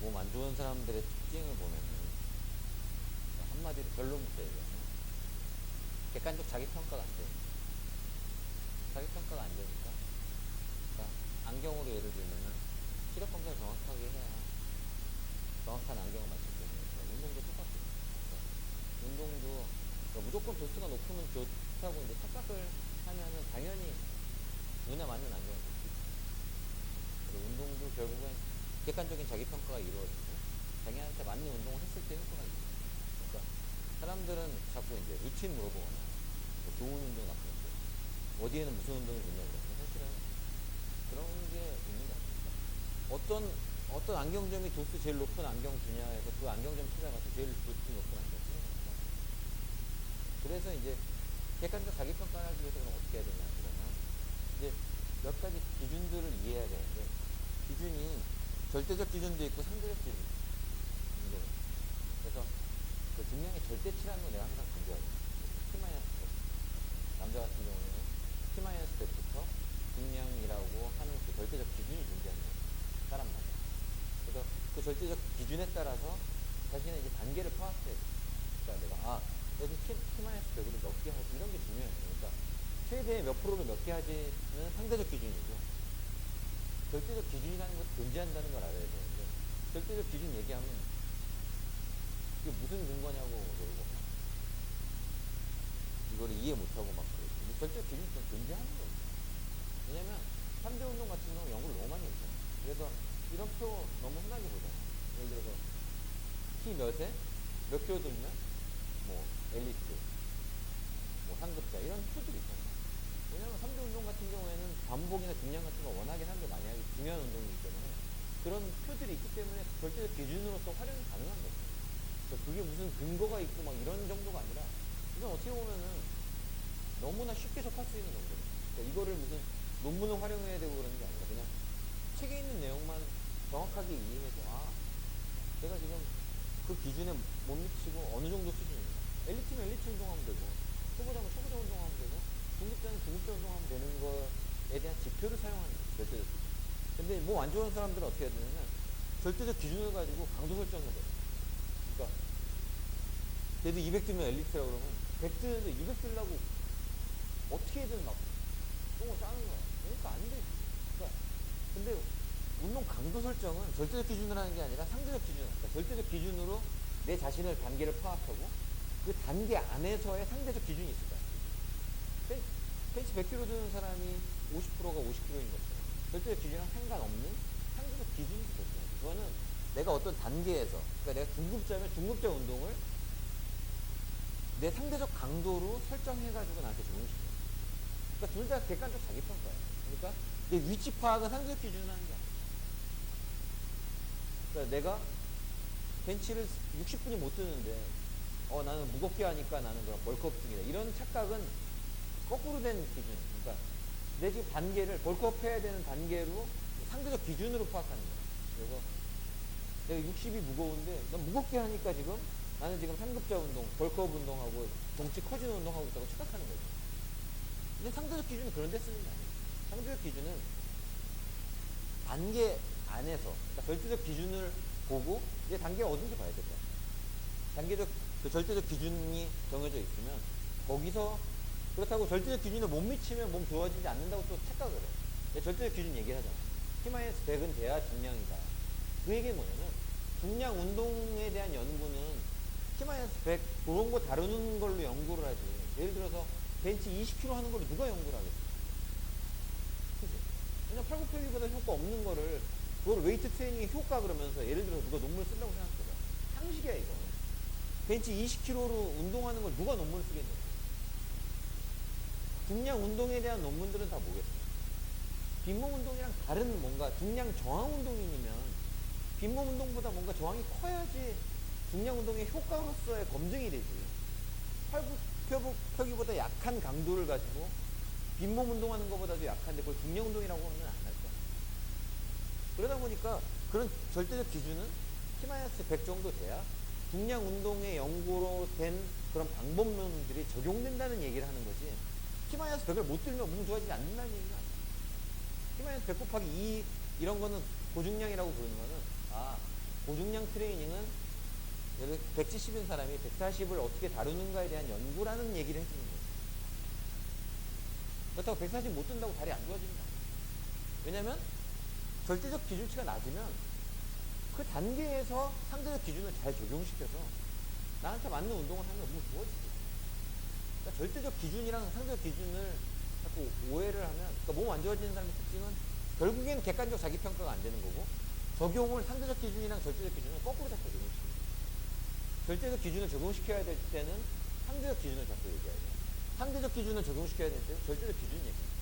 몸 안 좋은 사람들의 특징을 보면은 한마디로 결론부터 얘기하면 객관적 자기평가가 안 돼요. 자기평가가 안 되니까 그러니까 안경으로 예를 들면은 시력 검사를 정확하게 해야 정확한 안경을 맞출 수 있는 거죠. 운동도 똑같아요. 그러니까 운동도 그러니까 무조건 도수가 높으면 좋다고 이제 착각을 하면은 당연히 눈에 맞는 안경을 쓸 수 있어요. 그리고 운동도 결국엔 객관적인 자기평가가 이루어지고 자기한테 맞는 운동을 했을 때 효과가 있어요. 그러니까 사람들은 자꾸 이제 루틴 물어보거나 뭐 좋은 운동, 나쁜 운동, 어디에는 무슨 운동이 좋냐고 그러는데 사실은 그런 게 있는 거 아닙니까? 어떤 안경점이 도수 제일 높은 안경 주냐에서 그 안경점 찾아가서 제일 도수 높은 안경 쓰는 겁니다. 그래서 이제 객관적 자기평가를 하기 위해서 그럼 어떻게 해야 되냐 그러면 이제 몇 가지 기준들을 이해해야 되는데 기준이 절대적 기준도 있고 상대적 기준도 있어요. 그래서 그 중량의 절대치라는 거 내가 항상 강조하거든요. T-100. 남자 같은 경우는 T-100부터 중량이라고 하는 그 절대적 기준이 존재하는 거예요. 사람마다. 그래서 그 절대적 기준에 따라서 자신의 이제 단계를 파악해야 돼요. 그러니까 내가 여기 T-100으로 몇 개 하지 이런 게 중요해요. 그러니까 최대 몇 프로를 몇 개 하지는 상대적 기준이고 절대적 기준이라는 것이 존재한다는 걸 알아야 되는데 절대적 기준 얘기하면 이게 무슨 근거냐고 그러고 이거를 이해 못하고 막 그러고 절대적 기준이 존재하는 거예요. 왜냐면 3대 운동 같은 경우 연구를 너무 많이 했어요. 그래서 이런 표 너무 흔하게 보잖아요. 예를 들어서 T 몇에 몇 킬로 들면 뭐 엘리트 뭐 상급자 이런 표들이 있잖아요. 왜냐면 3대 운동 같은 경우에는 반복이나 중량 같은 거 워낙에 사람들이 많이 하기 중요한 운동이기 때문에 그런 표들이 있기 때문에 절대적 기준으로서 활용이 가능한 거죠. 그래서 그게 무슨 근거가 있고 막 이런 정도가 아니라 이건 어떻게 보면은 너무나 쉽게 접할 수 있는 정도예요. 그러니까 이거를 무슨 논문을 활용해야 되고 그러는 게 아니라 그냥 책에 있는 내용만 정확하게 이해해서 제가 지금 그 기준에 못 미치고 어느 정도 수준입니다. 엘리트면 엘리트 운동하면 되고 초보자면 초보자 운동하면 되고 중급자는 중급자 운동하면 되는 거에 대한 지표를 사용하는 거예요. 절대적 기준. 근데 몸 안 좋은 사람들은 어떻게 해야 되냐면 절대적 기준을 가지고 강도 설정을 해요. 그러니까 얘도 200 뜨면 엘리트라고 그러면 100 뜨는데 200 뜨려고 어떻게든 막 똥을 싸는 거야. 그러니까 안 돼. 그러니까 근데 운동 강도 설정은 절대적 기준으로 하는 게 아니라 상대적 기준. 그러니까 절대적 기준으로 내 자신을 단계를 파악하고 그 단계 안에서의 상대적 기준이 있을 거야. 벤치 100kg 드는 사람이 50%가 50kg인 것처럼 절대적 기준이랑 상관없는 상대적 기준이 있거든요. 그거는 내가 어떤 단계에서 그러니까 내가 중급자면 중급자 운동을 내 상대적 강도로 설정해가지고 나한테 적용시켜요. 그러니까 둘 다 객관적 자기평가예요. 그러니까 내 위치 파악은 상대적 기준을 하는 게 아니에요. 그러니까 내가 벤치를 60분이 못 드는데 나는 무겁게 하니까 나는 그런 벌크업 중이다. 이런 착각은 거꾸로 된 기준. 그러니까 내 지금 단계를 벌크업 해야 되는 단계로 상대적 기준으로 파악하는 거예요. 그래서 내가 60이 무거운데 난 무겁게 하니까 지금 나는 지금 상급자 운동, 벌크업 운동하고 덩치 커지는 운동하고 있다고 착각하는 거죠. 근데 상대적 기준은 그런 데 쓰는 게 아니에요. 상대적 기준은 단계 안에서 그러니까 절대적 기준을 보고 이제 단계가 어딘지 봐야 될 것 같아요. 단계적 그 절대적 기준이 정해져 있으면 거기서 그렇다고 절대적 기준을 못 미치면 몸 좋아지지 않는다고 또 착각을 해요. 절대적 기준 얘기를 하잖아요. T-100은 돼야 중량이다. 그 얘기는 뭐냐면 중량 운동에 대한 연구는 T-100 그런 거 다루는 걸로 연구를 하지. 예를 들어서 벤치 20kg 하는 걸로 누가 연구를 하겠어요? 그죠? 그냥 팔굽혀펴기보다 효과 없는 거를 그걸 웨이트 트레이닝의 효과 그러면서 예를 들어서 누가 논문을 쓴다고 생각해봐. 상식이야 이거. 벤치 20kg로 운동하는 걸 누가 논문을 쓰겠냐고. 중량 운동에 대한 논문들은 다 뭐겠어요? 빈몸 운동이랑 다른 뭔가 중량 저항 운동이면 빈몸 운동보다 뭔가 저항이 커야지 중량 운동의 효과로서의 검증이 되지. 팔굽혀펴기보다 약한 강도를 가지고 빈몸 운동하는 것보다도 약한데 그걸 중량 운동이라고 하면 안 할 거야. 그러다 보니까 그런 절대적 기준은 T-100 정도 돼야 중량 운동의 연구로 된 그런 방법론들이 적용된다는 얘기를 하는 거지. T-100을 못 들면 몸 좋아지지 않는다는 얘기가 아니야. T-100 곱하기 2 이런 거는 고중량이라고 부르는 거는 고중량 트레이닝은 170인 사람이 140을 어떻게 다루는가에 대한 연구라는 얘기를 해주는 거예요. 그렇다고 140 못 든다고 다리 안 좋아집니다. 왜냐면 절대적 기준치가 낮으면 그 단계에서 상대적 기준을 잘 적용시켜서 나한테 맞는 운동을 하면 몸이 좋아지죠. 그러니까 절대적 기준이랑 상대적 기준을 자꾸 오해를 하면, 그러니까 몸 안 좋아지는 사람의 특징은 결국엔 객관적 자기평가가 안 되는 거고, 적용을 상대적 기준이랑 절대적 기준을 거꾸로 자꾸 적용시켜요. 절대적 기준을 적용시켜야 될 때는 상대적 기준을 자꾸 얘기해야 돼요. 상대적 기준을 적용시켜야 될 때는 절대적 기준 얘기해요.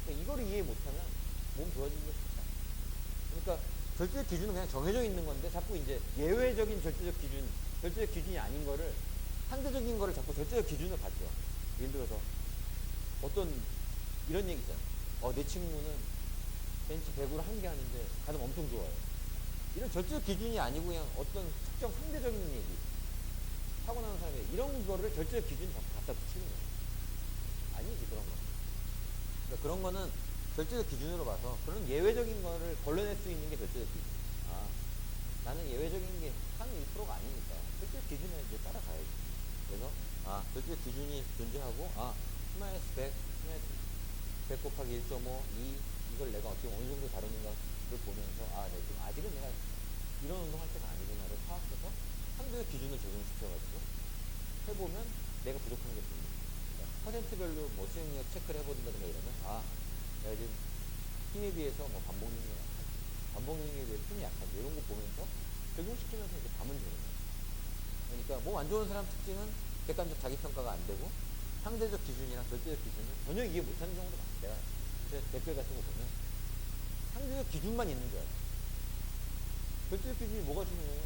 그러니까 이거를 이해 못하면 몸 좋아지는 거 쉽지 않아요. 그러니까 절대적 기준은 그냥 정해져 있는 건데 자꾸 이제 예외적인 절대적 기준, 절대적 기준이 아닌 거를, 상대적인 거를 자꾸 절대적 기준을 가져와. 예를 들어서 어떤 이런 얘기 있잖아. 내 친구는 벤치 100으로 한 개 하는데 가슴 엄청 좋아요. 이런 절대적 기준이 아니고 그냥 어떤 특정 상대적인 얘기, 타고나는 사람이 이런 거를 절대적 기준에 자꾸 갖다 붙이는 거예요. 아니지 그런 거. 그러니까 그런 거는 절대적 기준으로 봐서 그런 예외적인 거를 걸러낼 수 있는 게 절대적 기준. 나는 예외적인 게 한 1%가 아니니까 절대적 기준에 이제 따라가야지. 그래서 절대적 기준이 존재하고 스마이스 100, 스마이스 100 곱하기 1.5, 2 이걸 내가 어떻게 어느 정도 다루는가를 보면서 내가 지금 아직은 내가 이런 운동할 때가 아니구나를 파악해서 상대적 기준을 적용시켜가지고 해보면 내가 부족한 게 보입니다. 그러니까 퍼센트별로 뭐 수행력 체크를 해보든가 이러면 내가 지금 힘에 비해서 뭐 반복 능력이 약하지, 반복 능력에 비해서 힘이 약하지, 이런 거 보면서 적용시키면서 이제 가면 되는 거예요. 그러니까 몸 안 좋은 사람 특징은 객관적 자기평가가 안 되고 상대적 기준이랑 절대적 기준을 전혀 이해 못하는 경우도 많아요. 내가 댓글 같은 거 보면 상대적 기준만 있는 줄 알아요. 절대적 기준이 뭐가 중요해?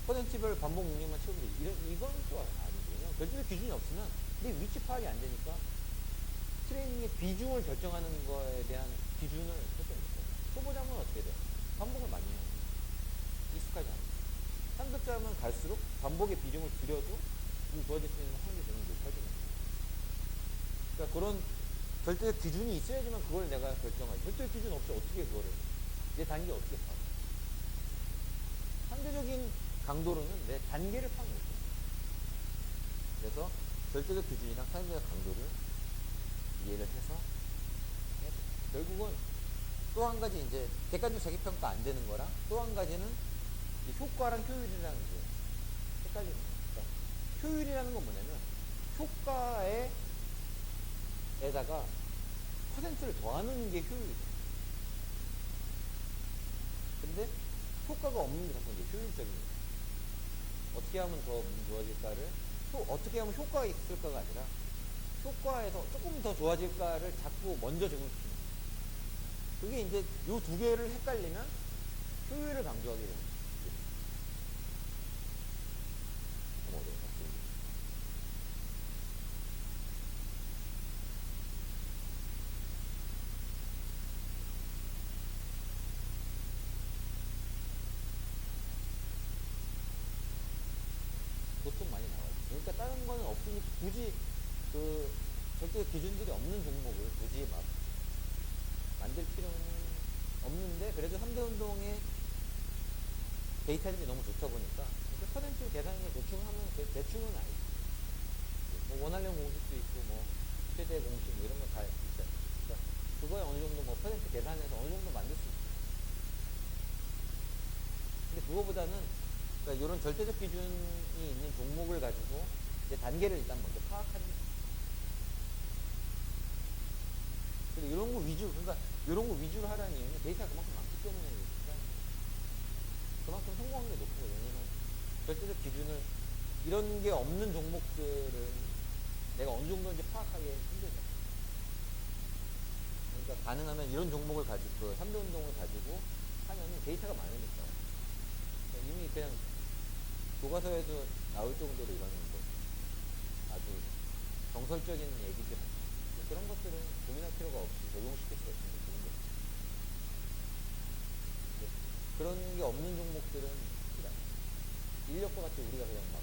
퍼센트별 반복 능력만 채우면 돼. 이건 또 아니고, 절대적 기준이 없으면 내 위치 파악이 안 되니까 트레이닝의 비중을 결정하는 거에 대한 기준을 설정 못해요. 초보자면 어떻게 돼요? 반복을 많이 해요. 익숙하지 않아요. 상급자면 갈수록 반복의 비중을 줄여도 좋아질 수 있는 확률이 점점 높아지는 거예요. 그러니까 그런 절대적 기준이 있어야지만 그걸 내가 결정하지. 절대적 기준 없이 어떻게 그거를, 내 단계 어떻게 파악? 상대적인 강도로는 내 단계를 파악 못해요. 그래서 절대적 기준이랑 상대적 강도를 이해를 해서 결국은 또 한 가지 이제 객관적 자기평가 안 되는 거랑 또 한 가지는 효과랑 효율이라는 게 헷갈리는 거예요. 그러니까 효율이라는 건 뭐냐면 효과에다가 퍼센트를 더하는 게 효율이죠. 근데 효과가 없는 게 자꾸 이제 효율적인 거예요. 어떻게 하면 더 좋아질까를, 어떻게 하면 효과가 있을까가 아니라 효과에서 조금 더 좋아질까를 자꾸 먼저 적용시키는 거예요. 그게 이제 요 두 개를 헷갈리면 효율을 강조하게 됩니다. 보통 많이 나와요. 그러니까 다른 거는 없으니 굳이 절대 기준들이 없는 종목을 굳이 막 만들 필요는 없는데, 그래도 3대 운동의 데이터들이 너무 좋다 보니까 퍼센트 계산을 대충 하면 대충은 알죠. 뭐 원활량 공식도 있고 뭐 최대 공식 뭐 이런 거 다 있어요. 그러니까 그거에 어느 정도 뭐 퍼센트 계산해서 어느 정도 만들 수 있어요. 근데 그거보다는 그러니까 이런 절대적 기준이 있는 종목을 가지고 이제 단계를 일단 먼저 파악하는 거예요. 근데 이런 거 위주, 그러니까 이런 거 위주로 하라는 이유는 데이터가 그만큼 많기 때문에 이렇게 하는 거예요. 그만큼 성공 확률이 높은 거예요. 왜냐면 절대적 기준을, 이런 게 없는 종목들은 내가 어느 정도인지 파악하기 힘들죠. 그러니까 가능하면 이런 종목을 가지고 3대 운동을 가지고 하면은 데이터가 많으니까, 그러니까 이미 그냥 교과서에도 나올 정도로 이런 거 아주 정설적인 얘기들, 그런 것들은 고민할 필요가 없이 적용시킬 수가 있는 게 좋은 거죠. 그런 게 없는 종목들은 인력과 같이 우리가 그냥 막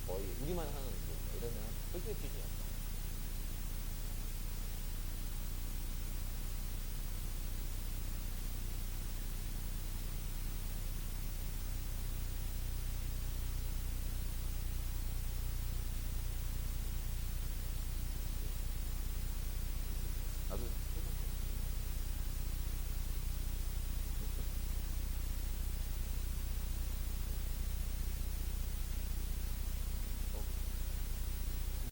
거의 우리만 하는 운동 이러면 절대 기준이 없어요.